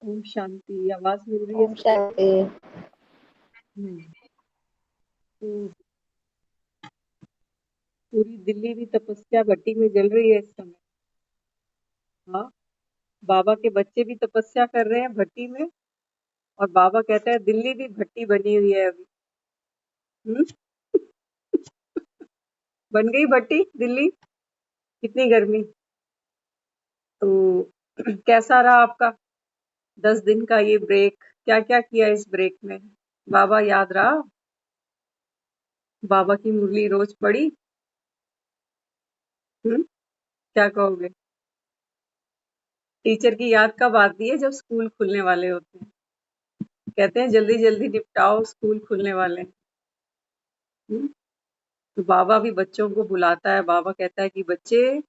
ओम शांति। आवाज मिल रही है ओम सबको? शांति। हम्म। तो पूरी दिल्ली भी तपस्या भट्टी में जल रही है इस समय। हाँ, बाबा के बच्चे भी तपस्या कर रहे हैं भट्टी में। और बाबा कहता है दिल्ली भी भट्टी बनी हुई है अभी। हम्म। बन गई भट्टी दिल्ली। कितनी गर्मी। तो कैसा रहा आपका 10 दिन का ये ब्रेक? क्या क्या किया इस ब्रेक में? बाबा याद रहा? बाबा की मुरली रोज पढ़ी? क्या कहोगे? टीचर की याद कब आती है? जब स्कूल खुलने वाले होते हैं। कहते हैं जल्दी जल्दी निपटाओ, स्कूल खुलने वाले हैं। हम्म। तो बाबा भी बच्चों को बुलाता है। बाबा कहता है कि बच्चे,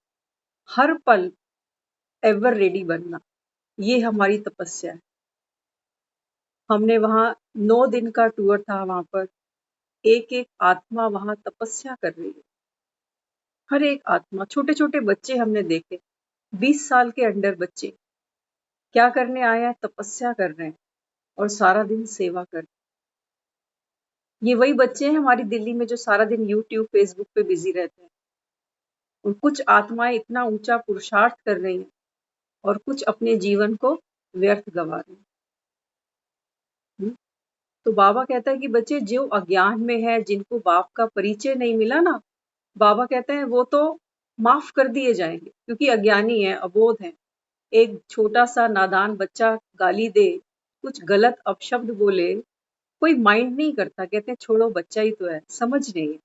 हर पल एवर रेडी बनना, ये हमारी तपस्या है। हमने वहां 9 दिन का टूर था। वहां पर एक एक आत्मा वहां तपस्या कर रही है। हर एक आत्मा, छोटे छोटे बच्चे हमने देखे। 20 साल के अंडर बच्चे क्या करने आए हैं? तपस्या कर रहे हैं और सारा दिन सेवा कर रहे हैं। ये वही बच्चे हैं हमारी दिल्ली में जो सारा दिन यूट्यूब फेसबुक पे बिजी रहते हैं। और कुछ आत्माएं इतना ऊंचा पुरुषार्थ कर रही हैं और कुछ अपने जीवन को व्यर्थ गवा रहे हैं। तो बाबा कहता है कि बच्चे जो अज्ञान में है, जिनको बाप का परिचय नहीं मिला ना, बाबा कहते हैं वो तो माफ कर दिए जाएंगे क्योंकि अज्ञानी है, अबोध है। एक छोटा सा नादान बच्चा गाली दे, कुछ गलत अपशब्द बोले, कोई माइंड नहीं करता। कहते हैं छोड़ो, बच्चा ही तो है, समझ नहीं है।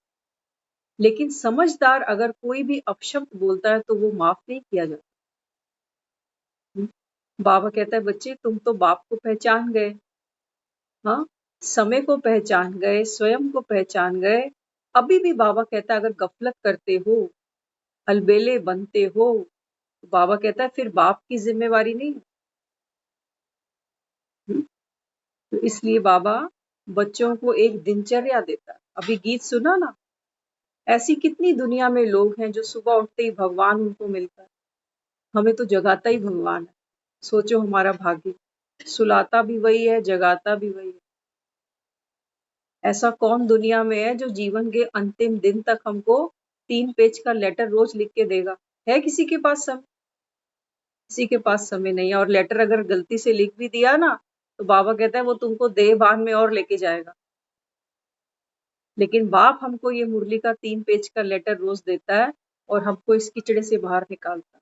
लेकिन समझदार अगर कोई भी अपशब्द बोलता है तो वो माफ नहीं किया जाता। बाबा कहता है बच्चे, तुम तो बाप को पहचान गए। हाँ, समय को पहचान गए, स्वयं को पहचान गए। अभी भी बाबा कहता है अगर गफलत करते हो, अलबेले बनते हो, तो बाबा कहता है फिर बाप की जिम्मेवारी नहीं। तो इसलिए बाबा बच्चों को एक दिनचर्या देता है। अभी गीत सुना ना, ऐसी कितनी दुनिया में लोग हैं जो सुबह उठते ही भगवान उनको मिलता है। हमें तो जगाता ही भगवान है। सोचो हमारा भाग्य। सुलाता भी वही है, जगाता भी वही है। ऐसा कौन दुनिया में है जो जीवन के अंतिम दिन तक हमको 3 पेज का लेटर रोज लिख के देगा? है किसी के पास समय? किसी के पास समय नहीं है। और लेटर अगर गलती से लिख भी दिया ना, तो बाबा कहता है वो तुमको देह बान में और लेके जाएगा। लेकिन बाप हमको ये मुरली का 3 पेज का लेटर रोज देता है और हमको इस कीचड़े से बाहर निकालता है।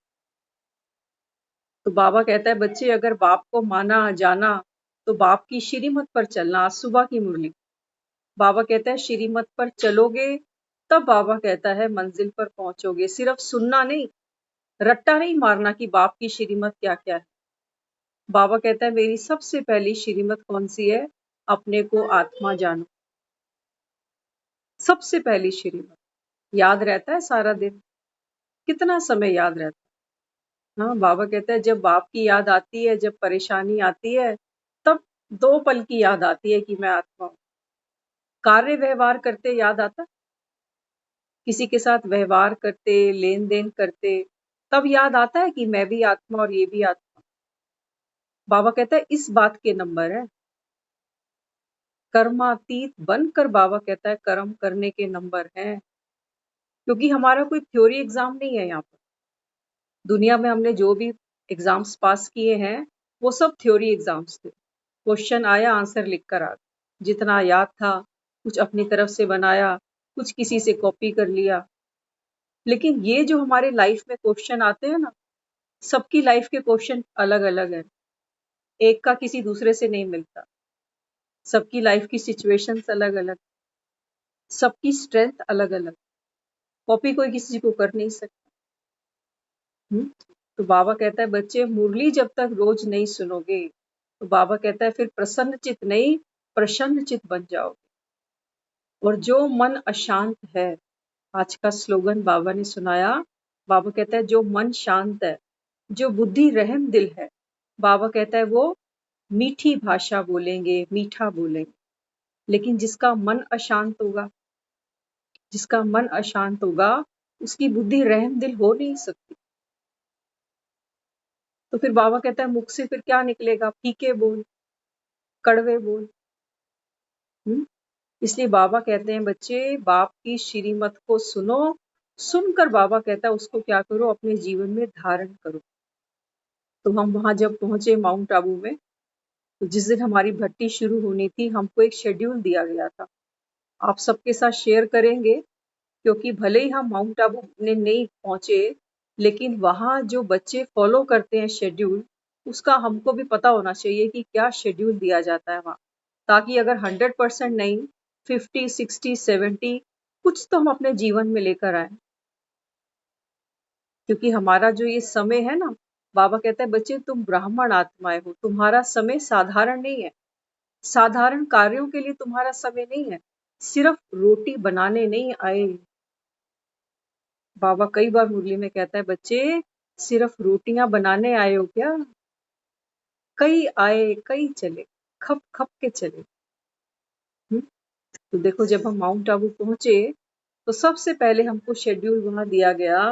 तो बाबा कहता है बच्चे, अगर बाप को माना जाना तो बाप की श्रीमत पर चलना। आज सुबह की मुरली, बाबा कहता है श्रीमत पर चलोगे तब बाबा कहता है मंजिल पर पहुंचोगे। सिर्फ सुनना नहीं, रट्टा नहीं मारना कि बाप की श्रीमत क्या क्या है। बाबा कहता है मेरी सबसे पहली श्रीमत कौन सी है? अपने को आत्मा जानो। सबसे पहली श्रीमत याद रहता है सारा दिन? कितना समय याद रहता है? हाँ, बाबा कहता है जब बाप की याद आती है, जब परेशानी आती है, तब 2 पल की याद आती है कि मैं आत्मा हूँ। कार्य व्यवहार करते याद आता? किसी के साथ व्यवहार करते, लेन देन करते, तब याद आता है कि मैं भी आत्मा और ये भी आत्मा। बाबा कहता है इस बात के नंबर है। कर्मातीत बनकर बाबा कहता है कर्म करने के नंबर हैं। क्योंकि हमारा कोई थ्योरी एग्जाम नहीं है यहाँ पर। दुनिया में हमने जो भी एग्जाम्स पास किए हैं, वो सब थ्योरी एग्जाम्स थे। क्वेश्चन आया, आंसर लिख कर आ गए। जितना याद था कुछ अपनी तरफ से बनाया, कुछ किसी से कॉपी कर लिया। लेकिन ये जो हमारे लाइफ में क्वेश्चन आते हैं ना, सबकी लाइफ के क्वेश्चन अलग अलग है। एक का किसी दूसरे से नहीं मिलता। सबकी लाइफ की सिचुएशंस अलग अलग, सबकी स्ट्रेंथ अलग अलग। कॉपी कोई किसी को कर नहीं सकता। तो बाबा कहता है बच्चे, मुरली जब तक रोज नहीं सुनोगे, तो बाबा कहता है फिर प्रसन्न चित नहीं, प्रसन्न चित बन जाओगे। और जो मन अशांत है, आज का स्लोगन बाबा ने सुनाया। बाबा कहता है जो मन शांत है, जो बुद्धि रहम दिल है, बाबा कहता है वो मीठी भाषा बोलेंगे, मीठा बोलेंगे। लेकिन जिसका मन अशांत होगा, जिसका मन अशांत होगा, उसकी बुद्धि रहम दिल हो नहीं सकती। तो फिर बाबा कहता है मुख से फिर क्या निकलेगा? फीके बोल, कड़वे बोल। इसलिए बाबा कहते हैं बच्चे बाप की श्रीमत को सुनो, सुनकर बाबा कहता है उसको क्या करो, अपने जीवन में धारण करो। तो हम वहां जब पहुंचे माउंट आबू में, तो जिस दिन हमारी भट्टी शुरू होनी थी हमको एक शेड्यूल दिया गया था। आप सबके साथ शेयर करेंगे, क्योंकि भले ही हम माउंट आबू में नहीं पहुंचे, लेकिन वहाँ जो बच्चे फॉलो करते हैं शेड्यूल, उसका हमको भी पता होना चाहिए कि क्या शेड्यूल दिया जाता है वहाँ, ताकि अगर 100% नहीं, 50, 60, 70 कुछ तो हम अपने जीवन में लेकर आए। क्योंकि हमारा जो ये समय है ना, बाबा कहते हैं बच्चे तुम ब्राह्मण आत्माएं हो, तुम्हारा समय साधारण नहीं है। साधारण कार्यों के लिए तुम्हारा समय नहीं है। सिर्फ रोटी बनाने नहीं आए। बाबा कई बार मुरली में कहता है बच्चे सिर्फ रोटियां बनाने आए हो क्या? कई आए कई चले, खप खप के चले। तो देखो जब हम माउंट आबू पहुंचे, तो सबसे पहले हमको शेड्यूल वहां दिया गया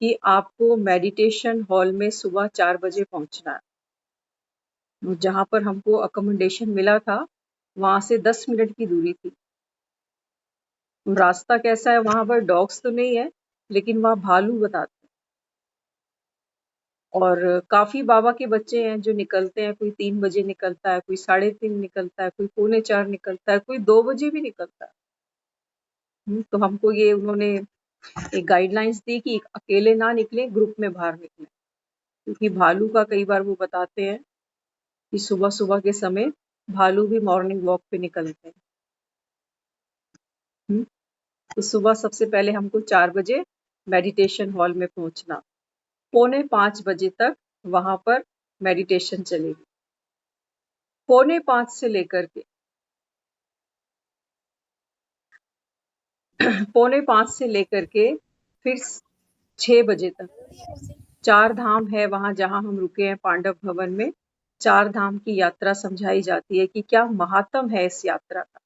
कि आपको मेडिटेशन हॉल में सुबह 4 बजे पहुंचना है। जहां पर हमको अकोमोडेशन मिला था, वहां से 10 मिनट की दूरी थी। रास्ता कैसा है, वहां पर डॉग्स तो नहीं है, लेकिन वहां भालू बताते हैं। और काफी बाबा के बच्चे हैं जो निकलते हैं, कोई 3 बजे निकलता है, कोई 3:30 निकलता है, कोई 3:45 निकलता है, कोई 2 बजे भी निकलता है। तो हमको ये उन्होंने एक गाइडलाइंस दी कि अकेले ना निकले, ग्रुप में बाहर निकले, क्योंकि भालू का कई बार वो बताते हैं कि सुबह सुबह के समय भालू भी मॉर्निंग वॉक पे निकलते हैं। तो सुबह सबसे पहले हमको 4 बजे मेडिटेशन हॉल में पहुंचना, 4:45 बजे तक वहां पर मेडिटेशन चलेगी। 4:45 से लेकर के 4:45 से लेकर के फिर 6 बजे तक 4 धाम है वहां जहां हम रुके हैं पांडव भवन में। 4 धाम की यात्रा समझाई जाती है कि क्या महात्म है इस यात्रा का।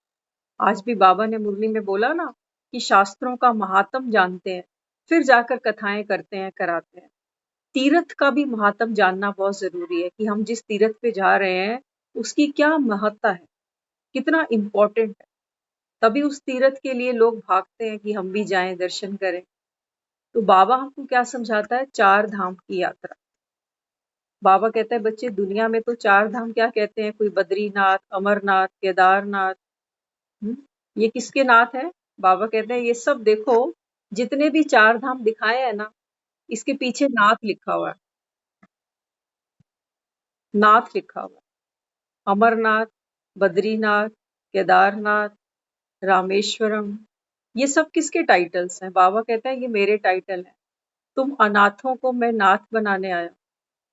आज भी बाबा ने मुरली में बोला ना कि शास्त्रों का महात्म जानते हैं, फिर जाकर कथाएं करते हैं, कराते हैं। तीर्थ का भी महात्म जानना बहुत जरूरी है कि हम जिस तीर्थ पे जा रहे हैं उसकी क्या महत्ता है, कितना इम्पोर्टेंट है। तभी उस तीर्थ के लिए लोग भागते हैं कि हम भी जाएं, दर्शन करें। तो बाबा हमको क्या समझाता है, 4 धाम की यात्रा। बाबा कहता है बच्चे दुनिया में तो 4 धाम क्या कहते हैं, कोई बद्रीनाथ, अमरनाथ, केदारनाथ। ये किसके नाथ है? बाबा कहते हैं ये सब देखो, जितने भी 4 धाम दिखाए हैं ना, इसके पीछे नाथ लिखा हुआ है। नाथ लिखा हुआ है। अमरनाथ, बद्रीनाथ, केदारनाथ, रामेश्वरम, ये सब किसके टाइटल्स हैं? बाबा कहता है ये मेरे टाइटल हैं। तुम अनाथों को मैं नाथ बनाने आया,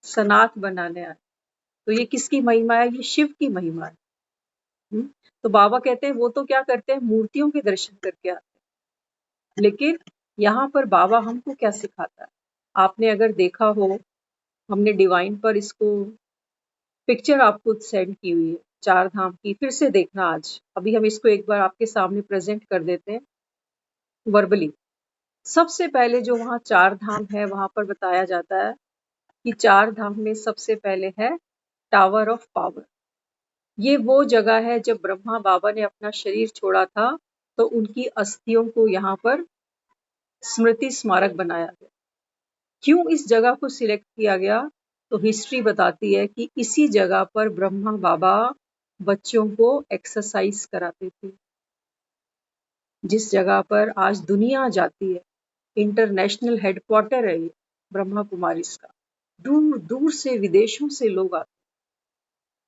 सनाथ बनाने आया। तो ये किसकी महिमा है? ये शिव की महिमा है। तो बाबा कहते हैं वो तो क्या करते हैं, मूर्तियों के दर्शन करके आते हैं, लेकिन यहाँ पर बाबा हमको क्या सिखाता है? आपने अगर देखा हो, हमने डिवाइन पर इसको पिक्चर आपको सेंड की हुई है 4 धाम की, फिर से देखना आज। अभी हम इसको एक बार आपके सामने प्रेजेंट कर देते हैं वर्बली। सबसे पहले जो वहाँ 4 धाम है, वहां पर बताया जाता है कि 4 धाम में सबसे पहले है टावर ऑफ पावर। ये वो जगह है जब ब्रह्मा बाबा ने अपना शरीर छोड़ा था, तो उनकी अस्थियों को यहाँ पर स्मृति स्मारक बनाया गया। क्यों इस जगह को सिलेक्ट किया गया? तो हिस्ट्री बताती है कि इसी जगह पर ब्रह्मा बाबा बच्चों को एक्सरसाइज कराते थे। जिस जगह पर आज दुनिया जाती है, इंटरनेशनल हेडक्वार्टर है ये ब्रह्मा कुमारीज का। दूर दूर से, विदेशों से लोग आते।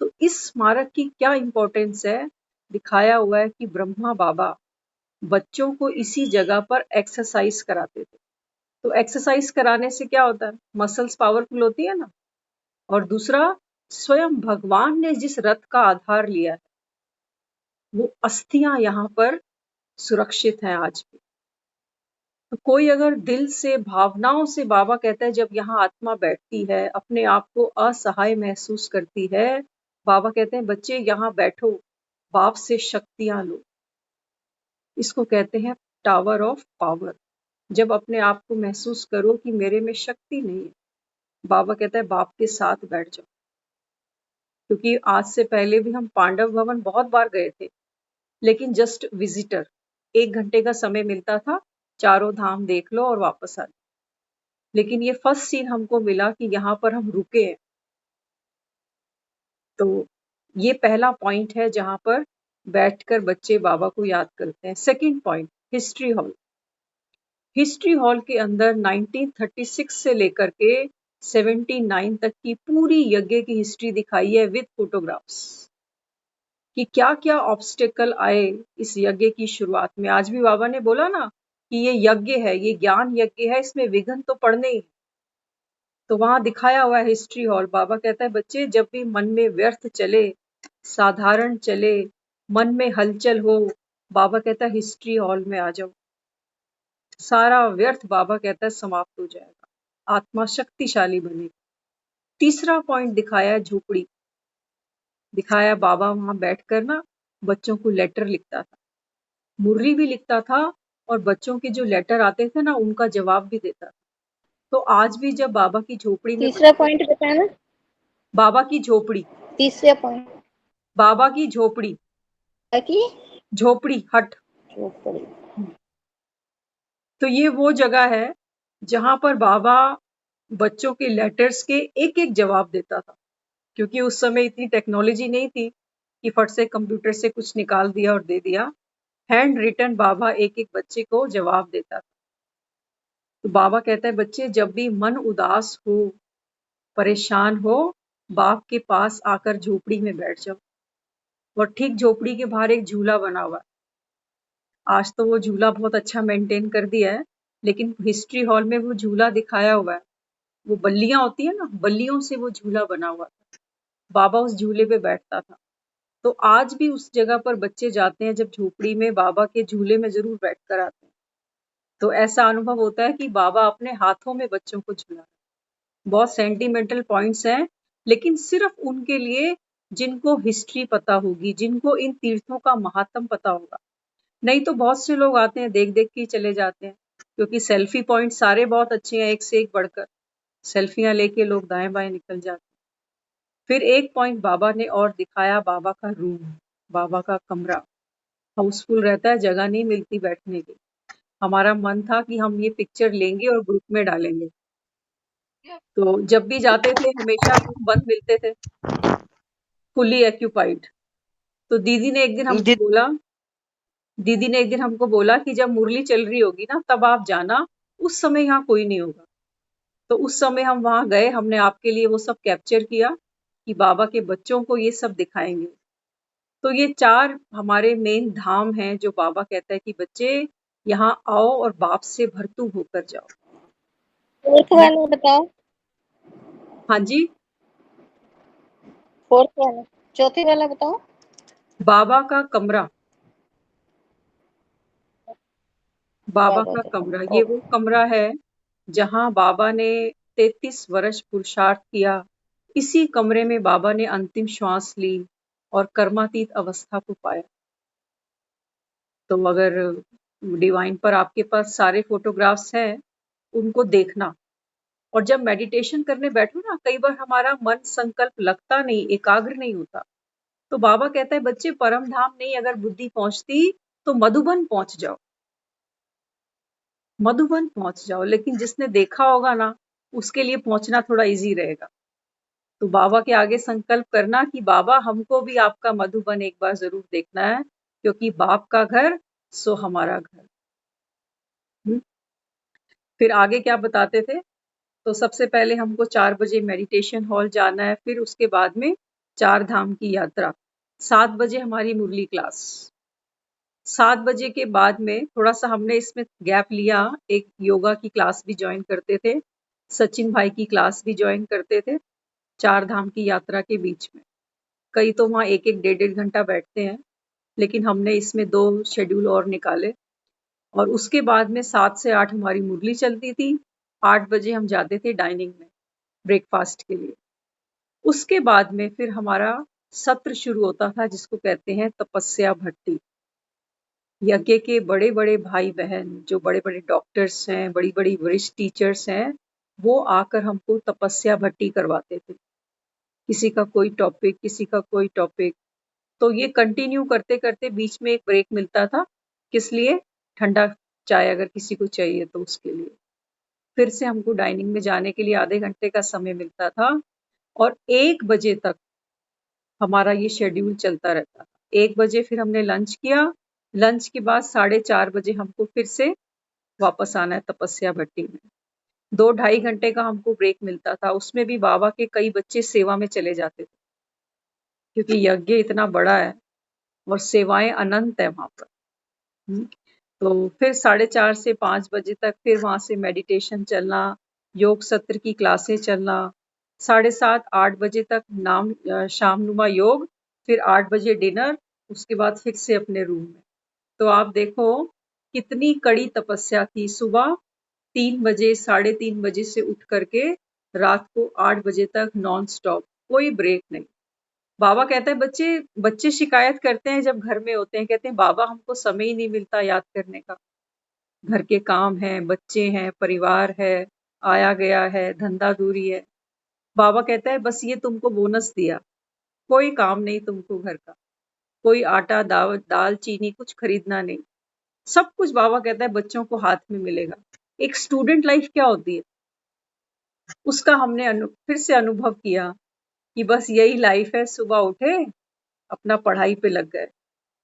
तो इस स्मारक की क्या इंपॉर्टेंस है? दिखाया हुआ है कि ब्रह्मा बाबा बच्चों को इसी जगह पर एक्सरसाइज कराते थे। तो एक्सरसाइज कराने से क्या होता है? मसल्स पावरफुल होती है ना। और दूसरा, स्वयं भगवान ने जिस रथ का आधार लिया है, वो अस्थियां यहाँ पर सुरक्षित हैं आज भी। तो कोई अगर दिल से, भावनाओं से, बाबा कहता है जब यहाँ आत्मा बैठती है, अपने आप को असहाय महसूस करती है, बाबा कहते हैं बच्चे यहाँ बैठो, बाप से शक्तियां लो। इसको कहते हैं टावर ऑफ पावर। जब अपने आप को महसूस करो कि मेरे में शक्ति नहीं है, बाबा कहता है बाप के साथ बैठ जाओ, क्योंकि आज से पहले भी हम पांडव भवन बहुत बार गए थे, लेकिन जस्ट विजिटर, 1 घंटे का समय मिलता था, चारों धाम देख लो और वापस आ जाओ। लेकिन ये फर्स्ट सीन हमको मिला कि यहाँ पर हम रुके हैं। तो ये पहला पॉइंट है जहाँ पर बैठकर बच्चे बाबा को याद करते हैं। Second point, history hall. History hall के अंदर 1936 से लेकर के 79 तक की पूरी यज्ञ की हिस्ट्री दिखाई है विद फोटोग्राफ्स, कि क्या क्या ऑब्स्टेकल आए इस यज्ञ की शुरुआत में। आज भी बाबा ने बोला ना कि ये यज्ञ है, ये ज्ञान यज्ञ है, इसमें विघ्न तो पड़ने ही। तो वहां दिखाया हुआ है हिस्ट्री हॉल। बाबा कहता है बच्चे जब भी मन में व्यर्थ चले, साधारण चले, मन में हलचल हो, बाबा कहता है हिस्ट्री हॉल में आ जाओ, सारा व्यर्थ बाबा कहता है समाप्त हो जाएगा, आत्मा शक्तिशाली बनेगी। तीसरा पॉइंट दिखाया है झोपड़ी, दिखाया बाबा वहां बैठकर ना बच्चों को लेटर लिखता था, मुरली भी लिखता था, और बच्चों के जो लेटर आते थे ना उनका जवाब भी देता था। तो आज भी जब बाबा की झोपड़ी में, तीसरा पॉइंट बताना। बाबा की झोपड़ी, तीसरा पॉइंट बाबा की झोपड़ी, की झोपड़ी हट। झोपड़ी। तो ये वो जगह है जहां पर बाबा बच्चों के लेटर्स के एक एक जवाब देता था, क्योंकि उस समय इतनी टेक्नोलॉजी नहीं थी कि फट से कंप्यूटर से कुछ निकाल दिया और दे दिया। हैंड रिटन बाबा एक एक बच्चे को जवाब देता था। तो बाबा कहता है बच्चे जब भी मन उदास हो, परेशान हो, बाप के पास आकर झोपड़ी में बैठ जाओ। और ठीक झोपड़ी के बाहर एक झूला बना हुआ है। आज तो वो झूला बहुत अच्छा मेंटेन कर दिया है, लेकिन हिस्ट्री हॉल में वो झूला दिखाया हुआ है। वो बल्लियां होती है ना, बल्लियों से वो झूला बना हुआ था। बाबा उस झूले पे बैठता था। तो आज भी उस जगह पर बच्चे जाते हैं जब झोपड़ी में, बाबा के झूले में जरूर बैठ कर आते हैं। तो ऐसा अनुभव होता है कि बाबा अपने हाथों में बच्चों को झुला। बहुत सेंटिमेंटल पॉइंट्स हैं, लेकिन सिर्फ उनके लिए जिनको हिस्ट्री पता होगी, जिनको इन तीर्थों का महात्म पता होगा। नहीं तो बहुत से लोग आते हैं देख देख के ही चले जाते हैं, क्योंकि सेल्फी पॉइंट सारे बहुत अच्छे हैं, एक से एक बढ़कर सेल्फियां लेके लोग दाएं बाएं निकल जाते हैं। फिर एक पॉइंट बाबा ने और दिखाया, बाबा का रूम, बाबा का कमरा हाउसफुल रहता है, जगह नहीं मिलती बैठने की। हमारा मन था कि हम ये पिक्चर लेंगे और ग्रुप में डालेंगे। तो जब भी जाते थे हमेशा रूम बंद मिलते थे, फुली एक्यूपाइड। तो दीदी ने एक दिन हमको बोला कि जब मुरली चल रही होगी ना तब आप जाना, उस समय यहाँ कोई नहीं होगा। तो उस समय हम वहां गए, हमने आपके लिए वो सब कैप्चर किया कि बाबा के बच्चों को ये सब दिखाएंगे। तो ये 4 हमारे मेन धाम हैं जो बाबा कहता है कि बच्चे यहाँ आओ और बाप से भरतू होकर जाओ। फोर्थ वाला बताओ। हाँ जी, फोर्थ वाला, चौथी वाला बताओ। बाबा का कमरा, बाबा बाबा का का कमरा, कमरा। ये वो ओके। कमरा है जहां बाबा ने 33 वर्ष पुरुषार्थ किया। इसी कमरे में बाबा ने अंतिम श्वास ली और कर्मातीत अवस्था को पाया। तो अगर डिवाइन पर आपके पास सारे फोटोग्राफ्स हैं, उनको देखना। और जब मेडिटेशन करने बैठो ना, कई बार हमारा मन संकल्प लगता नहीं, एकाग्र नहीं होता। तो बाबा कहता है बच्चे परम धाम नहीं अगर बुद्धि पहुंचती तो मधुबन पहुंच जाओ, मधुबन पहुंच जाओ। लेकिन जिसने देखा होगा ना उसके लिए पहुंचना थोड़ा इजी रहेगा। तो बाबा के आगे संकल्प करना कि बाबा हमको भी आपका मधुबन एक बार जरूर देखना है, क्योंकि बाप का घर सो हमारा घर। फिर आगे क्या बताते थे? तो सबसे पहले हमको 4 बजे मेडिटेशन हॉल जाना है, फिर उसके बाद में 4 धाम की यात्रा। 7 बजे हमारी मुरली क्लास। 7 बजे के बाद में थोड़ा सा हमने इसमें गैप लिया, एक योगा की क्लास भी ज्वाइन करते थे, सचिन भाई की क्लास भी ज्वाइन करते थे 4 धाम की यात्रा के बीच में। कई तो वहाँ एक एक 1.5 घंटा बैठते हैं, लेकिन हमने इसमें 2 शेड्यूल और निकाले। और उसके बाद में 7 से 8 हमारी मुरली चलती थी। 8 बजे हम जाते थे डाइनिंग में ब्रेकफास्ट के लिए। उसके बाद में फिर हमारा सत्र शुरू होता था जिसको कहते हैं तपस्या भट्टी। यज्ञ के बड़े बड़े भाई बहन जो बड़े बड़े डॉक्टर्स हैं, बड़ी बड़ी वरिष्ठ टीचर्स हैं, वो आकर हमको तपस्या भट्टी करवाते थे। किसी का कोई टॉपिक, किसी का कोई टॉपिक। तो ये कंटिन्यू करते-करते बीच में एक ब्रेक मिलता था। किस लिए? ठंडा चाय अगर किसी को चाहिए तो उसके लिए। फिर से हमको डाइनिंग में जाने के लिए आधे घंटे का समय मिलता था और 1 बजे तक हमारा ये शेड्यूल चलता रहता था। 1 बजे फिर हमने लंच किया, लंच के बाद 4:30 बजे हमको फिर से वापस आना है तपस्या भट्टी में। 2 ढाई घंटे का हमको ब्रेक मिलता था, उसमें भी बाबा के कई बच्चे सेवा में चले जाते थे, क्योंकि यज्ञ इतना बड़ा है और सेवाएँ अनंत है वहाँ पर। तो फिर 4:30 से 5 बजे तक फिर वहाँ से मेडिटेशन चलना, योग सत्र की क्लासें चलना, 7:30-8 बजे तक शामनुमा योग, फिर 8 बजे डिनर, उसके बाद फिर से अपने रूम में। तो आप देखो कितनी कड़ी तपस्या थी। सुबह 3 बजे, 3:30 बजे से उठ करके रात को 8 बजे तक नॉन स्टॉप, कोई ब्रेक नहीं। बाबा कहता है बच्चे शिकायत करते हैं जब घर में होते हैं, कहते हैं बाबा हमको समय ही नहीं मिलता याद करने का। घर के काम हैं, बच्चे हैं, परिवार है, आया गया है, धंधा दूरी है। बाबा कहता है बस ये तुमको बोनस दिया, कोई काम नहीं तुमको घर का, कोई आटा दाल चीनी कुछ खरीदना नहीं, सब कुछ बाबा कहता है बच्चों को हाथ में मिलेगा। एक स्टूडेंट लाइफ क्या होती है उसका हमने फिर से अनुभव किया कि बस यही लाइफ है। सुबह उठे, अपना पढ़ाई पे लग गए,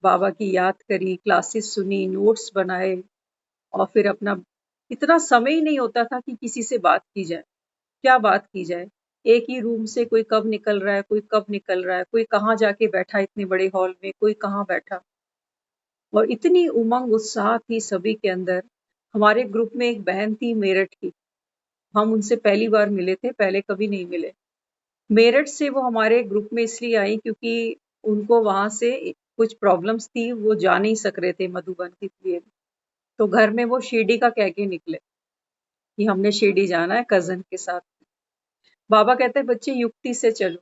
बाबा की याद करी, क्लासेस सुनी, नोट्स बनाए और फिर अपना इतना समय ही नहीं होता था कि किसी से बात की जाए। क्या बात की जाए? एक ही रूम से कोई कब निकल रहा है, कोई कब निकल रहा है, कोई कहाँ जाके बैठा इतने बड़े हॉल में, कोई कहाँ बैठा। और इतनी उमंग उत्साह थी सभी के अंदर। हमारे ग्रुप में एक बहन थी मेरठ की, हम उनसे पहली बार मिले थे, पहले कभी नहीं मिले। मेरठ से वो हमारे ग्रुप में इसलिए आई क्योंकि उनको वहाँ से कुछ प्रॉब्लम्स थी, वो जा नहीं सक रहे थे मधुबन के लिए। तो घर में वो शिरडी का कह के निकले कि हमने शिरडी जाना है कज़न के साथ। बाबा कहते हैं बच्चे युक्ति से चलो,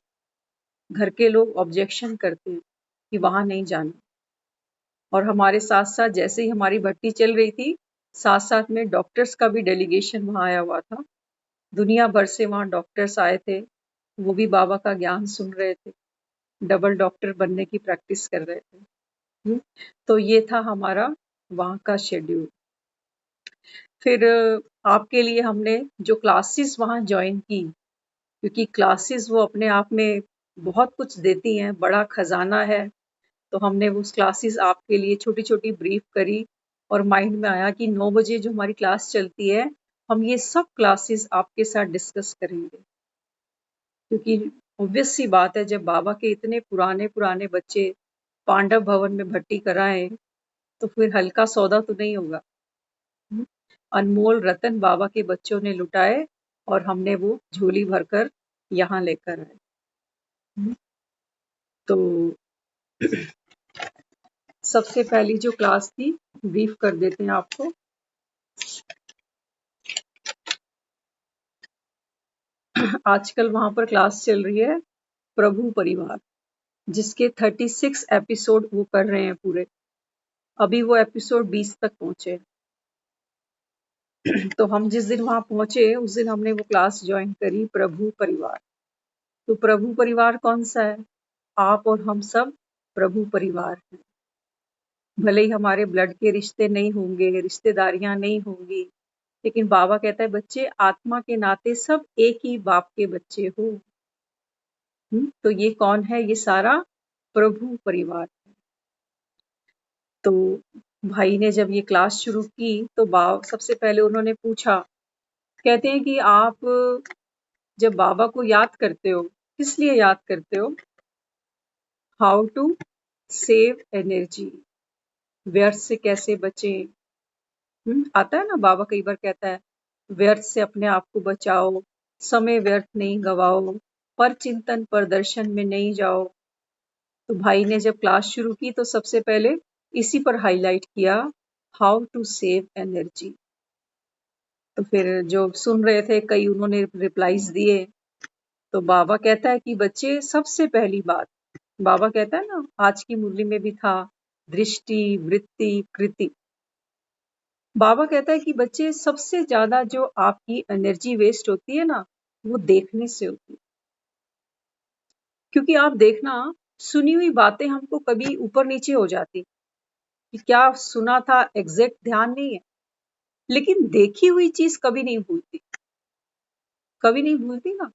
घर के लोग ऑब्जेक्शन करते हैं कि वहाँ नहीं जाना। और हमारे साथ-साथ जैसे ही हमारी भट्टी चल रही थी, साथ-साथ में डॉक्टर्स का भी डेलीगेशन वहाँ आया हुआ था। दुनिया भर से वहाँ डॉक्टर्स आए थे, वो भी बाबा का ज्ञान सुन रहे थे, डबल डॉक्टर बनने की प्रैक्टिस कर रहे थे। तो ये था हमारा वहाँ का शेड्यूल। फिर आपके लिए हमने जो क्लासेस वहाँ जॉइन की, क्योंकि क्लासेस वो अपने आप में बहुत कुछ देती हैं, बड़ा खजाना है। तो हमने उस क्लासेस आपके लिए छोटी-छोटी ब्रीफ करी और माइंड में आया कि 9 बजे जो हमारी क्लास चलती है, हम ये सब क्लासेस आपके साथ डिस्कस करेंगे। क्योंकि ऑब्वियस सी बात है, जब बाबा के इतने पुराने-पुराने बच्चे पांडव भवन में भर्ती कराएँ, तो फिर हल्का सौदा तो नहीं होगा। अनमोल रतन बाबा के बच्चों ने लुटाए और हमने वो झोली भरकर यहाँ लेकर आए। तो सबसे पहली जो क्लास थी, ब्रीफ कर देते हैं आपको। आजकल वहाँ पर क्लास चल रही है प्रभु परिवार, जिसके 36 एपिसोड वो कर रहे हैं पूरे। अभी वो एपिसोड 20 तक पहुँचे। तो हम जिस दिन वहाँ पहुँचे, उस दिन हमने वो क्लास ज्वाइन करी, प्रभु परिवार। तो प्रभु परिवार कौन सा है? आप और हम सब प्रभु परिवार हैं। भले ही हमारे ब्लड के रिश्ते नहीं होंगे, रिश्तेदारियां नहीं होंगी, लेकिन बाबा कहता है बच्चे आत्मा के नाते सब एक ही बाप के बच्चे हो। तो ये कौन है? ये सारा प्रभु परिवार। तो भाई ने जब ये क्लास शुरू की तो सबसे पहले उन्होंने पूछा, कहते हैं कि आप जब बाबा को याद करते हो, किस लिए याद करते हो? हाउ टू सेव एनर्जी, व्यर्थ से कैसे बचें। आता है ना, बाबा कई बार कहता है व्यर्थ से अपने आप को बचाओ, समय व्यर्थ नहीं गवाओ, पर चिंतन प्रदर्शन में नहीं जाओ। तो भाई ने जब क्लास शुरू की तो सबसे पहले इसी पर हाईलाइट किया, हाउ टू सेव एनर्जी। तो फिर जो सुन रहे थे कई उन्होंने रिप्लाईज दिए। तो बाबा कहता है कि बच्चे सबसे पहली बात, बाबा कहता है ना आज की मुरली में भी था, दृष्टि वृत्ति कृति। बाबा कहता है कि बच्चे सबसे ज्यादा जो आपकी एनर्जी वेस्ट होती है ना, वो देखने से होती है। क्योंकि आप देखना, सुनी हुई बातें हमको कभी ऊपर नीचे हो जाती कि क्या सुना था एग्जैक्ट ध्यान नहीं है, लेकिन देखी हुई चीज कभी नहीं भूलती, कभी नहीं भूलती ना।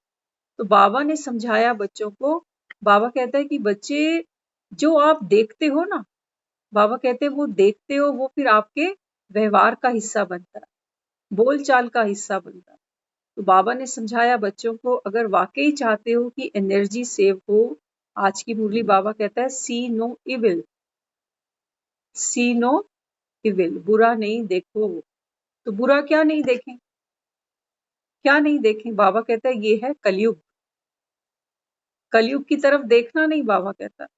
तो बाबा ने समझाया बच्चों को। बाबा कहता है कि बच्चे, जो आप देखते हो ना, बाबा कहते हैं वो देखते हो, वो फिर आपके व्यवहार का हिस्सा बनता है, बोलचाल का हिस्सा बनता है। तो बाबा ने समझाया बच्चों को, अगर वाकई चाहते हो कि एनर्जी सेव हो, आज की मुरली बाबा कहता है सी नो इविल, सी नो इविल, बुरा नहीं देखो। तो बुरा क्या नहीं देखें, क्या नहीं देखें? बाबा कहता है ये है कलयुग, कलयुग की तरफ देखना नहीं, बाबा कहता है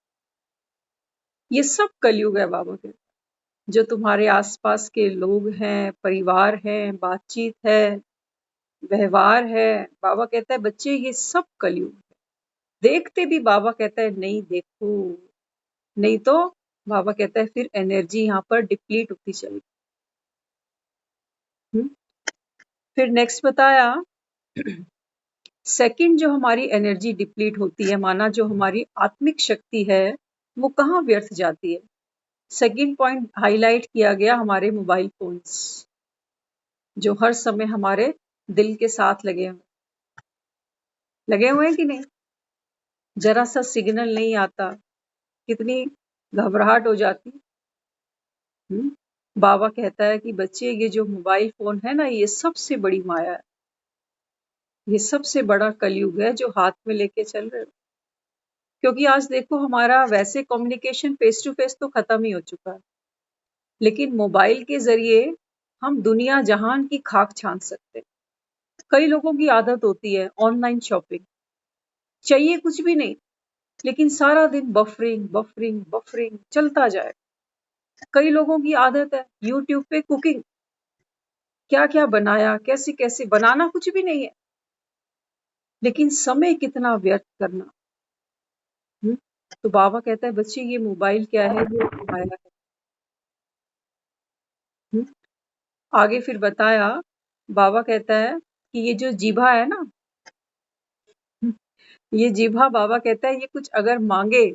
ये सब कलयुग है। बाबा कहता है जो तुम्हारे आसपास के लोग हैं, परिवार हैं, बातचीत है, व्यवहार है, बाबा कहता है बच्चे ये सब कलयुग है। देखते भी बाबा कहता है नहीं देखो, नहीं तो बाबा कहता है फिर एनर्जी यहाँ पर डिप्लीट होती चली। फिर नेक्स्ट बताया, सेकंड जो हमारी एनर्जी डिप्लीट होती है, माना जो हमारी आत्मिक शक्ति है वो कहाँ व्यर्थ जाती है। सेकंड पॉइंट हाईलाइट किया गया, हमारे मोबाइल फोन्स जो हर समय हमारे दिल के साथ लगे हुए हैं कि नहीं। जरा सा सिग्नल नहीं आता, कितनी घबराहट हो जाती। बाबा कहता है कि बच्चे ये जो मोबाइल फोन है ना, ये सबसे बड़ी माया है, ये सबसे बड़ा कलयुग है जो हाथ में लेके चल रहे हो। क्योंकि आज देखो हमारा वैसे कम्युनिकेशन फेस टू फेस तो खत्म ही हो चुका है, लेकिन मोबाइल के जरिए हम दुनिया जहान की खाक छान सकते हैं। कई लोगों की आदत होती है ऑनलाइन शॉपिंग, चाहिए कुछ भी नहीं, लेकिन सारा दिन बफरिंग बफरिंग बफरिंग चलता जाए। कई लोगों की आदत है यूट्यूब पे कुकिंग, क्या क्या बनाया, कैसे कैसे बनाना कुछ भी नहीं है, लेकिन समय कितना व्यर्थ करना। तो बाबा कहता है बच्चे ये मोबाइल क्या है, ये माया है। आगे फिर बताया, बाबा कहता है कि ये जो जीभा है ना, ये जीभा बाबा कहता है ये कुछ अगर मांगे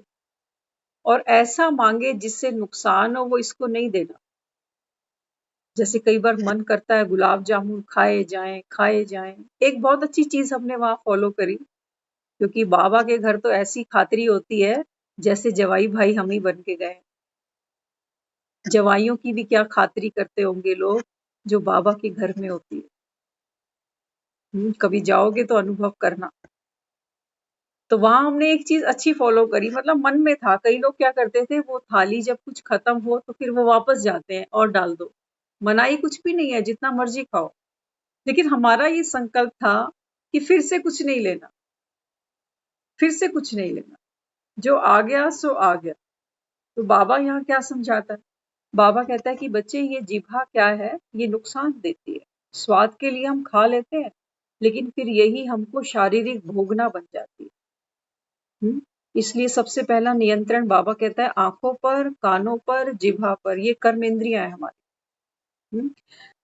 और ऐसा मांगे जिससे नुकसान हो, वो इसको नहीं देना। जैसे कई बार मन करता है गुलाब जामुन खाए जाएं खाए जाएं। एक बहुत अच्छी चीज हमने वहां फॉलो करी, क्योंकि बाबा के घर तो ऐसी खातिरी होती है जैसे जवाई भाई हम ही बन के गए। जवाइयों की भी क्या खातिरी करते होंगे लोग जो बाबा के घर में होती है। कभी जाओगे तो अनुभव करना। तो वहां हमने एक चीज अच्छी फॉलो करी, मतलब मन में था। कई लोग क्या करते थे, वो थाली जब कुछ खत्म हो तो फिर वो वापस जाते हैं और डाल दो। मनाही कुछ भी नहीं है, जितना मर्जी खाओ, लेकिन हमारा ये संकल्प था कि फिर से कुछ नहीं लेना, फिर से कुछ नहीं लेना, जो आ गया सो आ गया। तो बाबा यहाँ क्या समझाता है? बाबा कहता है कि बच्चे ये जिभा क्या है, ये नुकसान देती है। स्वाद के लिए हम खा लेते हैं, लेकिन फिर यही हमको शारीरिक भोगना बन जाती है। इसलिए सबसे पहला नियंत्रण बाबा कहता है आंखों पर, कानों पर, जिह्वा पर, ये कर्म इंद्रियां है हमारी।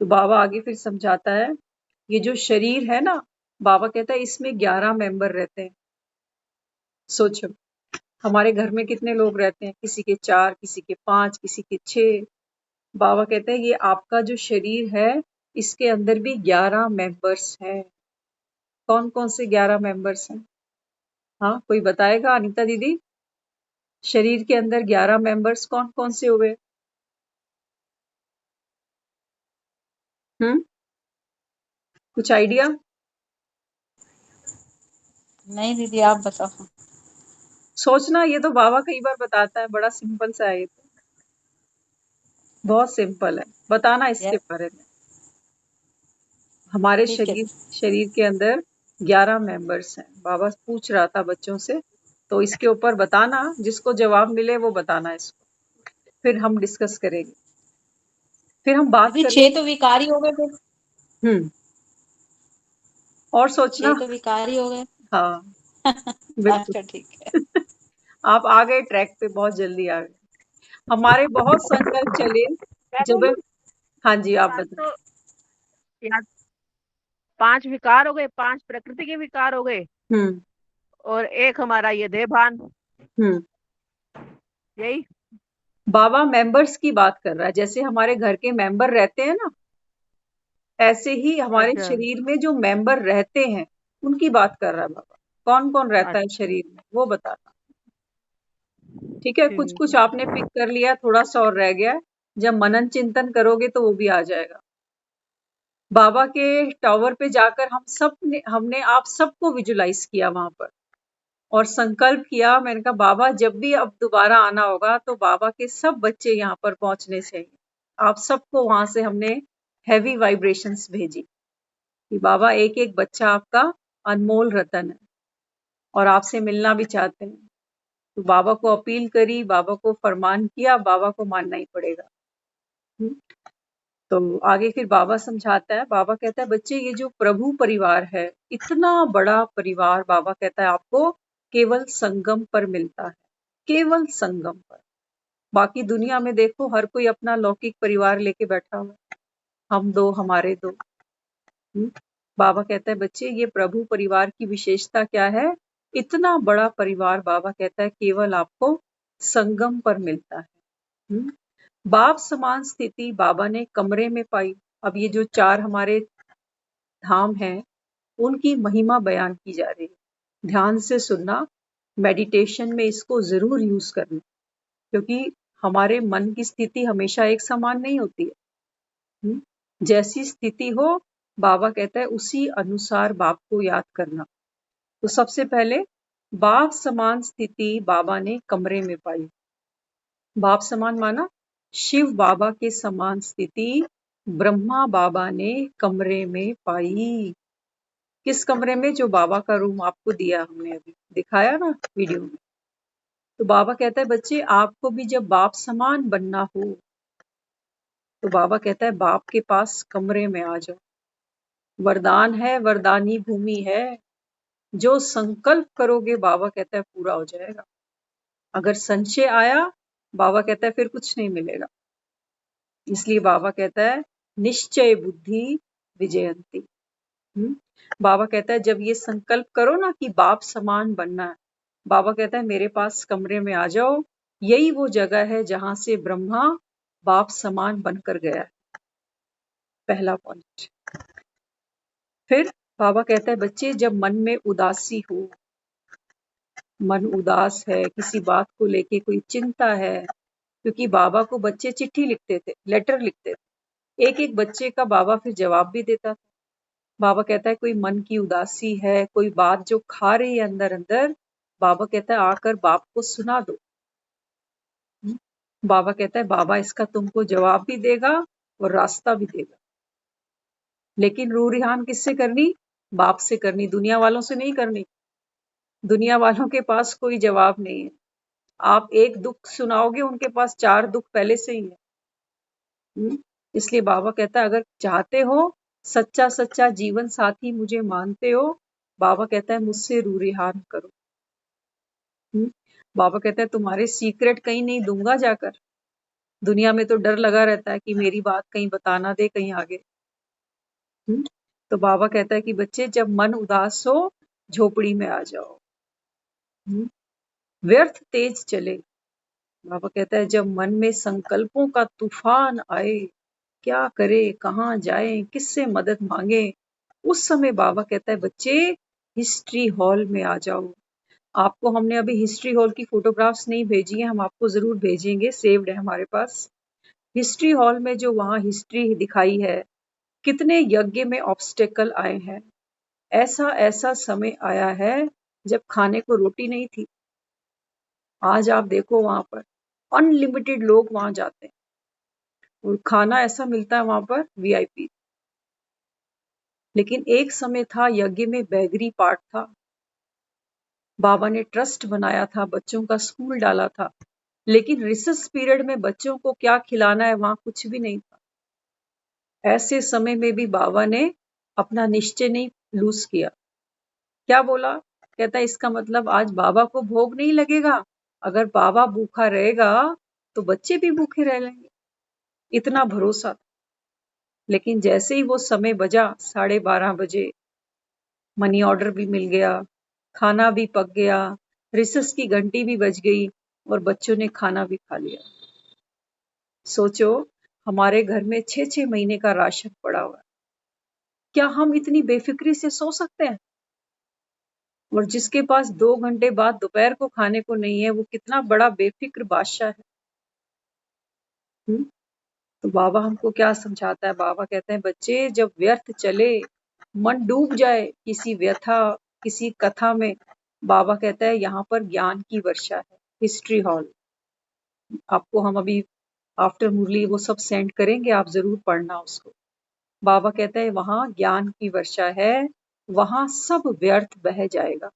तो बाबा आगे फिर समझाता है, ये जो शरीर है ना, बाबा कहता है इसमें 11 मेंबर रहते हैं। सोचो हमारे घर में कितने लोग रहते हैं, किसी के 4, किसी के 5, किसी के 6। बाबा कहते हैं ये आपका जो शरीर है, इसके अंदर भी 11 मेंबर्स हैं। कौन कौन से 11 मेंबर्स हैं? हाँ, कोई बताएगा? अनीता दीदी, शरीर के अंदर 11 मेंबर्स कौन कौन से हुए? कुछ आइडिया? नहीं दीदी, आप बताओ। सोचना, ये तो बाबा कई बार बताता है, बड़ा सिंपल सा है ये तो, बहुत सिंपल है। बताना इसके यस, बारे में। हमारे ठीक है। शरीर शरीर के अंदर 11 मेंबर्स हैं। बाबा पूछ रहा था बच्चों से, तो इसके ऊपर बताना, जिसको जवाब मिले वो बताना इसको, फिर हम डिस्कस करेंगे, फिर हम बात दीदी, करेंगे। 6 तो विकारी हो गए फिर। हम्म और 6 सोचना। तो विकारी हो गए। हाँ, बिल्कुल। अच्छा, ठीक है। आप आ गए ट्रैक पे, बहुत जल्दी आ गए। हमारे बहुत संकल्प चले, क्या जब बोली? हाँ जी, आप पांच बताएं। तो या 5 विकार हो गए, 5 प्रकृति के विकार हो गए, हम्म। और एक हमारा ये देहभान। हम्म। यही। बाबा मेंबर्स की बात कर रहा है, जैसे हमारे घर के मेंबर रहते हैं ना, ऐसे ही हमारे अच्छा शरीर में जो मेंबर रहते हैं उनकी बात कर रहा है बाबा। कौन कौन रहता है अच्छा। शरीर में वो बताना। ठीक है, कुछ ठीक कुछ है। आपने पिक कर लिया, थोड़ा सा और रह गया है। जब मनन चिंतन करोगे तो वो भी आ जाएगा। बाबा के टावर पे जाकर हम सब ने हमने आप सबको विजुलाइज किया वहां पर, और संकल्प किया। मैंने कहा बाबा जब भी अब दोबारा आना होगा तो बाबा के सब बच्चे यहाँ पर पहुंचने चाहिए। आप सबको वहां से हमने हैवी वाइब्रेशंस भेजी कि बाबा एक एक बच्चा आपका अनमोल रतन है और आपसे मिलना भी चाहते हैं। तो बाबा को अपील करी, बाबा को फरमान किया, बाबा को मानना ही पड़ेगा। हम्म। तो आगे फिर बाबा समझाता है। बाबा कहता है बच्चे ये जो प्रभु परिवार है, इतना बड़ा परिवार, बाबा कहता है आपको केवल संगम पर मिलता है, केवल संगम पर। बाकी दुनिया में देखो हर कोई अपना लौकिक परिवार लेके बैठा हुआ है, हम दो हमारे दो। हम्म। बाबा कहता है बच्चे ये प्रभु परिवार की विशेषता क्या है, इतना बड़ा परिवार बाबा कहता है केवल आपको संगम पर मिलता है। हम्म। बाप समान स्थिति बाबा ने कमरे में पाई। अब ये जो 4 हमारे धाम हैं उनकी महिमा बयान की जा रही है। ध्यान से सुनना, मेडिटेशन में इसको जरूर यूज करना, क्योंकि हमारे मन की स्थिति हमेशा एक समान नहीं होती है। जैसी स्थिति हो, बाबा कहता है उसी अनुसार बाप को याद करना। तो सबसे पहले बाप समान स्थिति बाबा ने कमरे में पाई। बाप समान माना शिव बाबा के समान स्थिति ब्रह्मा बाबा ने कमरे में पाई। किस कमरे में? जो बाबा का रूम आपको दिया, हमने अभी दिखाया ना वीडियो में। तो बाबा कहता है बच्चे आपको भी जब बाप समान बनना हो तो बाबा कहता है बाप के पास कमरे में आ जाओ। वरदान है, वरदानी भूमि है। जो संकल्प करोगे बाबा कहता है पूरा हो जाएगा। अगर संशय आया, बाबा कहता है फिर कुछ नहीं मिलेगा। इसलिए बाबा कहता है निश्चय बुद्धि विजयंती। बाबा कहता है जब ये संकल्प करो ना कि बाप समान बनना है, बाबा कहता है मेरे पास कमरे में आ जाओ। यही वो जगह है जहां से ब्रह्मा बाप समान बनकर गया है। पहला पॉइंट। फिर बाबा कहता है बच्चे जब मन में उदासी हो, मन उदास है, किसी बात को लेके कोई चिंता है, क्योंकि बाबा को बच्चे चिट्ठी लिखते थे, लेटर लिखते थे, एक एक बच्चे का बाबा फिर जवाब भी देता था। बाबा कहता है कोई मन की उदासी है, कोई बात जो खा रही है अंदर अंदर, बाबा कहता है आकर बाप को सुना दो। बाबा कहता है बाबा इसका तुमको जवाब भी देगा और रास्ता भी देगा। लेकिन रू रिहान किससे करनी? बाप से करनी, दुनिया वालों से नहीं करनी। दुनिया वालों के पास कोई जवाब नहीं है। आप एक दुख सुनाओगे, उनके पास 4 दुख पहले से ही है। इसलिए बाबा कहता है अगर चाहते हो सच्चा सच्चा जीवन साथी मुझे मानते हो, बाबा कहता है मुझसे रू रिहान करो। बाबा कहता है तुम्हारे सीक्रेट कहीं नहीं दूंगा जाकर। दुनिया में तो डर लगा रहता है कि मेरी बात कहीं बता ना दे कहीं आगे। तो बाबा कहता है कि बच्चे जब मन उदास हो, झोपड़ी में आ जाओ। व्यर्थ तेज चले। बाबा कहता है जब मन में संकल्पों का तूफान आए, क्या करे, कहाँ जाए, किससे मदद मांगे, उस समय बाबा कहता है बच्चे हिस्ट्री हॉल में आ जाओ। आपको हमने अभी हिस्ट्री हॉल की फोटोग्राफ्स नहीं भेजी है, हम आपको जरूर भेजेंगे, सेव्ड है हमारे पास। हिस्ट्री हॉल में जो वहां हिस्ट्री दिखाई है, कितने यज्ञ में ऑब्स्टेकल आए हैं। ऐसा ऐसा समय आया है जब खाने को रोटी नहीं थी। आज आप देखो वहां पर अनलिमिटेड लोग वहां जाते हैं और खाना ऐसा मिलता है वहां पर वीआईपी। लेकिन एक समय था यज्ञ में बैगरी पार्ट था। बाबा ने ट्रस्ट बनाया था, बच्चों का स्कूल डाला था, लेकिन रिसेस पीरियड में बच्चों को क्या खिलाना है वहां कुछ भी नहीं था। ऐसे समय में भी बाबा ने अपना निश्चय नहीं लूज किया। क्या बोला? कहता है इसका मतलब आज बाबा को भोग नहीं लगेगा, अगर बाबा भूखा रहेगा तो बच्चे भी भूखे रह लेंगे। इतना भरोसा था। लेकिन जैसे ही वो समय बजा 12:30 बजे, मनी ऑर्डर भी मिल गया, खाना भी पक गया, रिसेस की घंटी भी बज गई और बच्चों ने खाना भी खा लिया। सोचो, हमारे घर में 6-6 महीने का राशन पड़ा हुआ है। क्या हम इतनी बेफिक्री से सो सकते हैं? और जिसके पास 2 घंटे बाद दोपहर को खाने को नहीं है, वो कितना बड़ा बेफिक्र बादशाह है। तो बाबा हमको क्या समझाता है? बाबा कहते हैं, बच्चे जब व्यर्थ चले, मन डूब जाए किसी व्यथा, किसी कथा में, बाबा कहता है यहाँ पर ज्ञान की वर्षा है। हिस्ट्री हॉल, आपको हम अभी आफ्टर मुरली वो सब सेंड करेंगे, आप जरूर पढ़ना उसको। बाबा कहता है वहां ज्ञान की वर्षा है, वहां सब व्यर्थ बह जाएगा,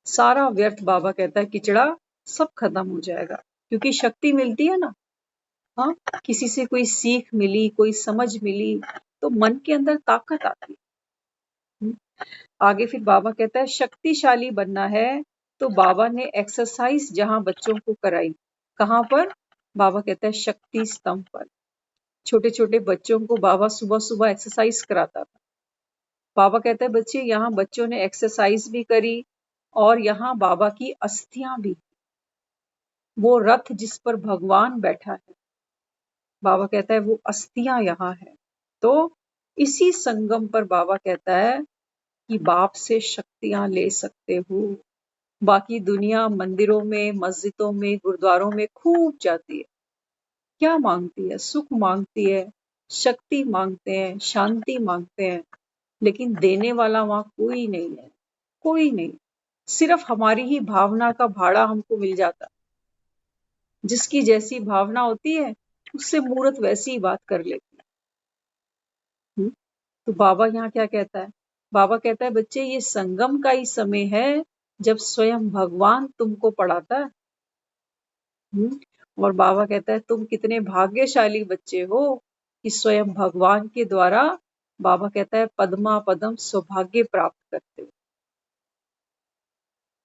सारा व्यर्थ, बाबा कहता है किचड़ा सब खत्म हो जाएगा, क्योंकि शक्ति मिलती है ना। हाँ, किसी से कोई सीख मिली, कोई समझ मिली, तो मन के अंदर ताकत आती है। आगे फिर बाबा कहता है शक्तिशाली बनना है, तो बाबा ने एक्सरसाइज जहां बच्चों को कराई, कहां पर? बाबा कहता है शक्ति स्तंभ पर। छोटे छोटे बच्चों को बाबा सुबह सुबह एक्सरसाइज कराता था। बाबा कहता है बच्चे, यहाँ बच्चों ने एक्सरसाइज भी करी और यहाँ बाबा की अस्थियां भी, वो रथ जिस पर भगवान बैठा है, बाबा कहता है वो अस्थियां यहाँ है। तो इसी संगम पर बाबा कहता है कि बाप से शक्तियां ले सकते हो। बाकी दुनिया मंदिरों में, मस्जिदों में, गुरुद्वारों में खूब जाती है, क्या मांगती है? सुख मांगती है, शक्ति मांगते हैं, शांति मांगते हैं, लेकिन देने वाला वहां कोई नहीं है, कोई नहीं। सिर्फ हमारी ही भावना का भाड़ा हमको मिल जाता, जिसकी जैसी भावना होती है उससे मूर्त वैसी ही बात कर लेती है। तो बाबा यहाँ क्या कहता है? बाबा कहता है बच्चे, ये संगम का ही समय है जब स्वयं भगवान तुमको पढ़ाता है। और बाबा कहता है तुम कितने भाग्यशाली बच्चे हो कि स्वयं भगवान के द्वारा, बाबा कहता है, पद्मा पदम सौभाग्य प्राप्त करते हो।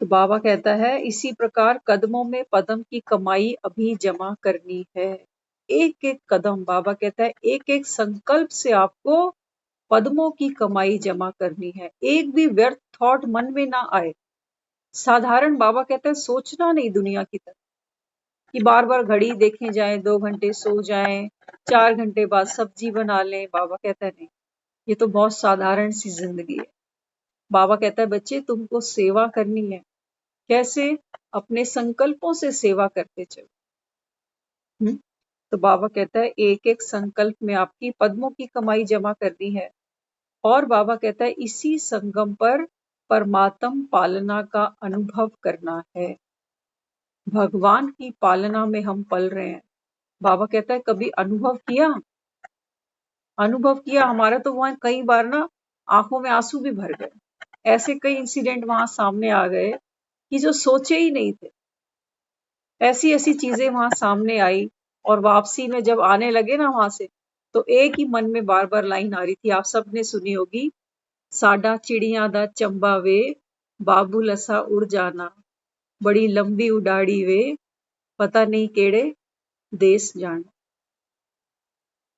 तो बाबा कहता है इसी प्रकार कदमों में पदम की कमाई अभी जमा करनी है। एक एक कदम, बाबा कहता है एक एक संकल्प से आपको पद्मों की कमाई जमा करनी है। एक भी व्यर्थ थॉट मन में ना आए। साधारण, बाबा कहता है सोचना नहीं दुनिया की तरह कि बार बार घड़ी देखे जाएं, 2 घंटे सो जाएं, 4 घंटे बाद सब्जी बना लें। बाबा कहता है नहीं, ये तो बहुत साधारण सी जिंदगी है। बाबा कहता है बच्चे तुमको सेवा करनी है। कैसे? अपने संकल्पों से सेवा करते चलो। तो बाबा कहता है एक एक संकल्प में आपकी पद्मों की कमाई जमा करनी है। और बाबा कहता है इसी संगम पर परमात्म पालना का अनुभव करना है। भगवान की पालना में हम पल रहे हैं। बाबा कहता है कभी अनुभव किया? अनुभव किया। हमारा तो वहां कई बार ना आंखों में आंसू भी भर गए। ऐसे कई इंसिडेंट वहां सामने आ गए कि जो सोचे ही नहीं थे, ऐसी ऐसी चीजें वहां सामने आई। और वापसी में जब आने लगे ना वहां से, तो एक ही मन में बार बार लाइन आ रही थी, आप सबने सुनी होगी, साडा चिड़िया दा चंबा वे, बाबू लसा उड़ जाना, बड़ी लंबी उडाड़ी वे, पता नहीं केड़े देश जाना।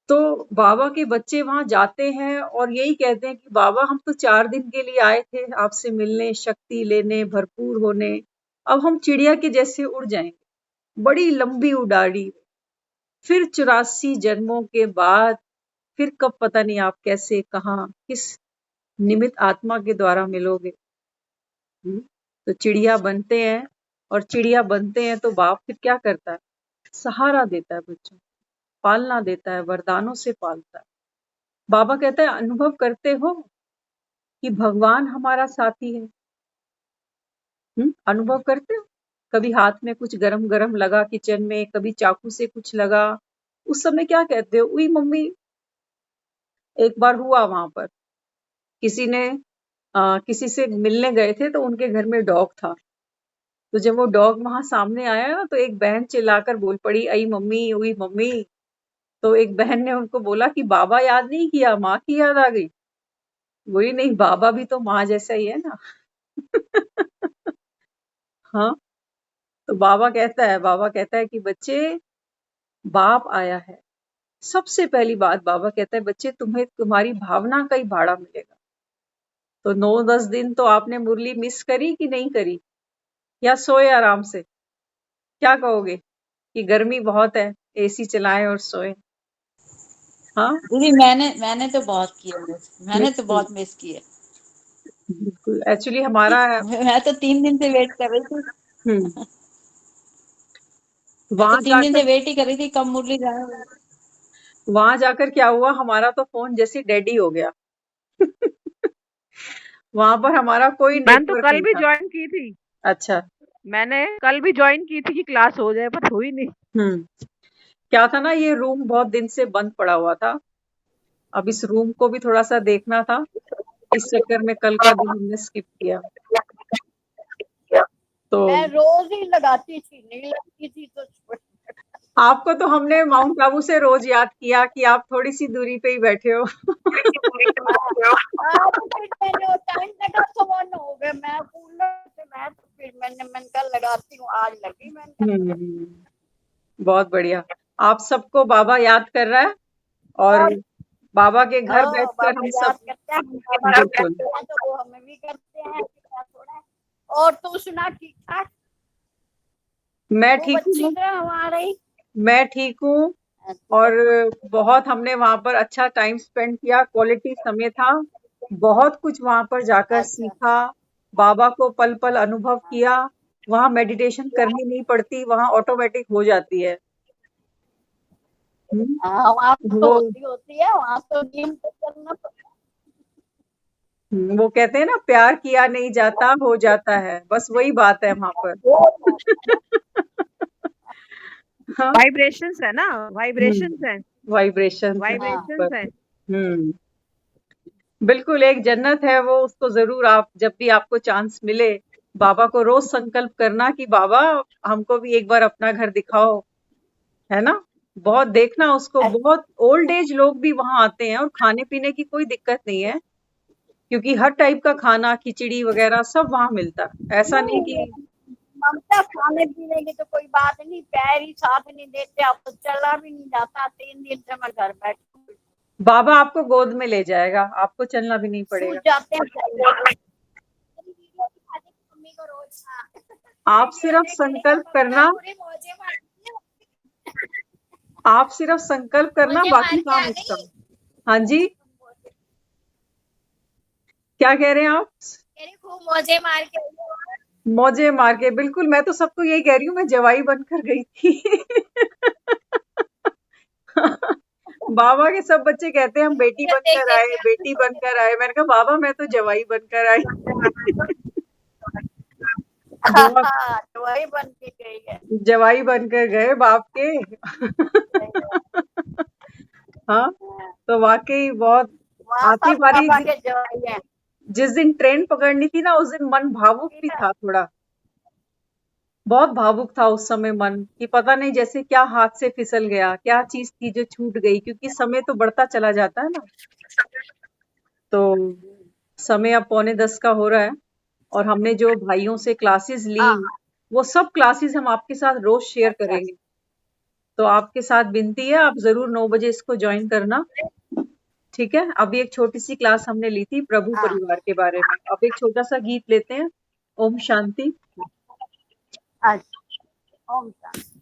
तो बाबा के बच्चे वहां जाते हैं और यही कहते हैं कि बाबा हम तो 4 दिन के लिए आए थे आपसे मिलने, शक्ति लेने, भरपूर होने, अब हम चिड़िया के जैसे उड़ जाएंगे, बड़ी लंबी उडारी, फिर 84 जन्मों के बाद, फिर कब पता नहीं आप कैसे, कहाँ, किस निमित आत्मा के द्वारा मिलोगे। तो चिड़िया बनते हैं, और चिड़िया बनते हैं तो बाप फिर क्या करता है? सहारा देता है बच्चों, पालना देता है, वरदानों से पालता है। बाबा कहता है अनुभव करते हो कि भगवान हमारा साथी है। अनुभव करते हो? कभी हाथ में कुछ गरम गरम लगा किचन में, कभी चाकू से कुछ लगा, उस समय क्या कहते हो? उई मम्मी। एक बार हुआ वहां पर, किसी ने किसी से मिलने गए थे तो उनके घर में डॉग था। तो जब वो डॉग वहां सामने आया ना, तो एक बहन चिल्लाकर बोल पड़ी, आई मम्मी, उई मम्मी। तो एक बहन ने उनको बोला कि बाबा याद नहीं किया, माँ की याद आ गई। वही नहीं, बाबा भी तो माँ जैसा ही है ना। हाँ, तो बाबा कहता है कि बच्चे, बाप आया है, सबसे पहली बात बाबा कहता है बच्चे तुम्हें तुम्हारी भावना का ही भाड़ा मिलेगा। तो 9-10 दिन तो आपने मुरली मिस करी कि नहीं करी, या सोए आराम से? क्या कहोगे कि गर्मी बहुत है, एसी चलाएं और सोए? हाँ दीदी मैंने तो बहुत किया मैंने मिस तो की, बहुत मिस किया। बिल्कुल। एक्चुअली हमारा मैं तो 3 दिन से वेट कर रही थी। हम्म मैं तो वहां 3 दिन से जाकर वेट ही कर रही थी कब मुरली जाए। वहां जाकर क्या हुआ, हमारा तो फोन जैसे डैडी हो गया। वहां पर हमारा कोई मैंने तो नेटवर्क कल नहीं भी था। ज्वाइन की थी। अच्छा। मैंने कल भी ज्वाइन की थी कि क्लास हो जाए, पर हुई नहीं। क्या था ना, ये रूम बहुत दिन से बंद पड़ा हुआ था। अब इस रूम को भी थोड़ा सा देखना था, इस चक्कर में कल का दिन हमने स्किप किया। तो मैं रोज ही लगाती थी, नहीं लगती थी तो छोड़। आपको तो हमने माउंट आबू से रोज याद किया कि आप थोड़ी सी दूरी पे ही बैठे हो। आज फिर मैंने वो टाइम लगा तो वो न हो गए, मैं कूलर से मैं तो फिर मैंने कहा लगाती हूँ, आज लगी मैंने। बहुत बढ़िया। आप सबको बाबा याद कर रहा है, और बाबा के घर बैठकर बाबा हम याद सब करते हैं, हम बाबा को बिल्कुल। करते हैं तो वो हमें भी करते हैं, थोड़ा थोड़ा। और तू सुना, ठीक ठाक? मैं वो ठीक बच्ची हूँ, का हमारे मैं ठीक हूँ। और बहुत हमने वहां पर अच्छा टाइम स्पेंड किया, क्वालिटी समय था। बहुत कुछ वहां पर जाकर अच्छा सीखा, बाबा को पल पल अनुभव किया। वहां मेडिटेशन करनी नहीं पड़ती, वहां ऑटोमेटिक हो जाती है। हम्म, हाँ, वहाँ तो वो होती है, वहाँ तो जिम तो करना पड़ता वो कहते हैं ना, प्यार किया नहीं जाता हो जाता है, बस वही बात है वहां पर। है। वो हाँ। वाइब्रेशंस है ना, वाइब्रेशंस है, वाइब्रेशन है वहां वाइब्रेशंस पर। है। हम्म बिल्कुल, एक जन्नत है वो, उसको जरूर आप जब भी आपको चांस मिले, बाबा को रोज संकल्प करना कि बाबा हमको भी एक बार अपना घर दिखाओ, है ना? बहुत देखना उसको, बहुत ओल्ड एज लोग भी वहां आते हैं, और खाने पीने की कोई दिक्कत नहीं है, क्योंकि हर टाइप का खाना, खिचड़ी वगैरह सब वहां मिलता है। ऐसा नहीं कि ममता, खाने पीने की तो कोई बात नहीं, पैर ही साथ नहीं देते, अब तो चला भी नहीं जाता। 3 दिन से मैं घर बैठी बाबा आपको गोद में ले जाएगा, आपको चलना भी नहीं सूझ पड़ेगा। जाते हैं। मम्मी को रोज आप सिर्फ संकल्प करना, पूरी मौजे मारती है। आप सिर्फ संकल्प करना, मौजे बाकी मार के काम आ उसका। गई। हाँ जी, क्या कह रहे हैं आप? मेरी खूब मौजे मार के आई है। मौजे मार के, बिल्कुल। मैं तो सबको यही कह रही हूँ, मैं जवाई बनकर गई थी। बाबा के सब बच्चे कहते हैं हम बेटी देख बनकर देख आए, बेटी बनकर आए। मैंने कहा बाबा मैं तो जवाई बनकर आई। बहुत तो वही बन के गई है। जवाई बनकर गए बाप के। हाँ, तो वाकई बहुत वहाँ आती सब बारी। पापा के जवाई है। जिस दिन ट्रेन पकड़नी थी ना, उस दिन मन भावुक भी था थोड़ा, बहुत भावुक था उस समय मन, कि पता नहीं जैसे क्या हाथ से फिसल गया, क्या चीज थी जो छूट गई, क्योंकि समय तो बढ़ता चला जाता है ना। तो समय अब 9:45 का हो रहा है, और हमने जो भाइयों से क्लासेस ली, हाँ, वो सब क्लासेस हम आपके साथ रोज शेयर अच्छा करेंगे। तो आपके साथ विनती है, आप जरूर 9 बजे इसको ज्वाइन करना, ठीक है? अभी एक छोटी सी क्लास हमने ली थी प्रभु हाँ, परिवार के बारे में। अब एक छोटा सा गीत लेते हैं, ओम शांति। अच्छा। ओम शांति।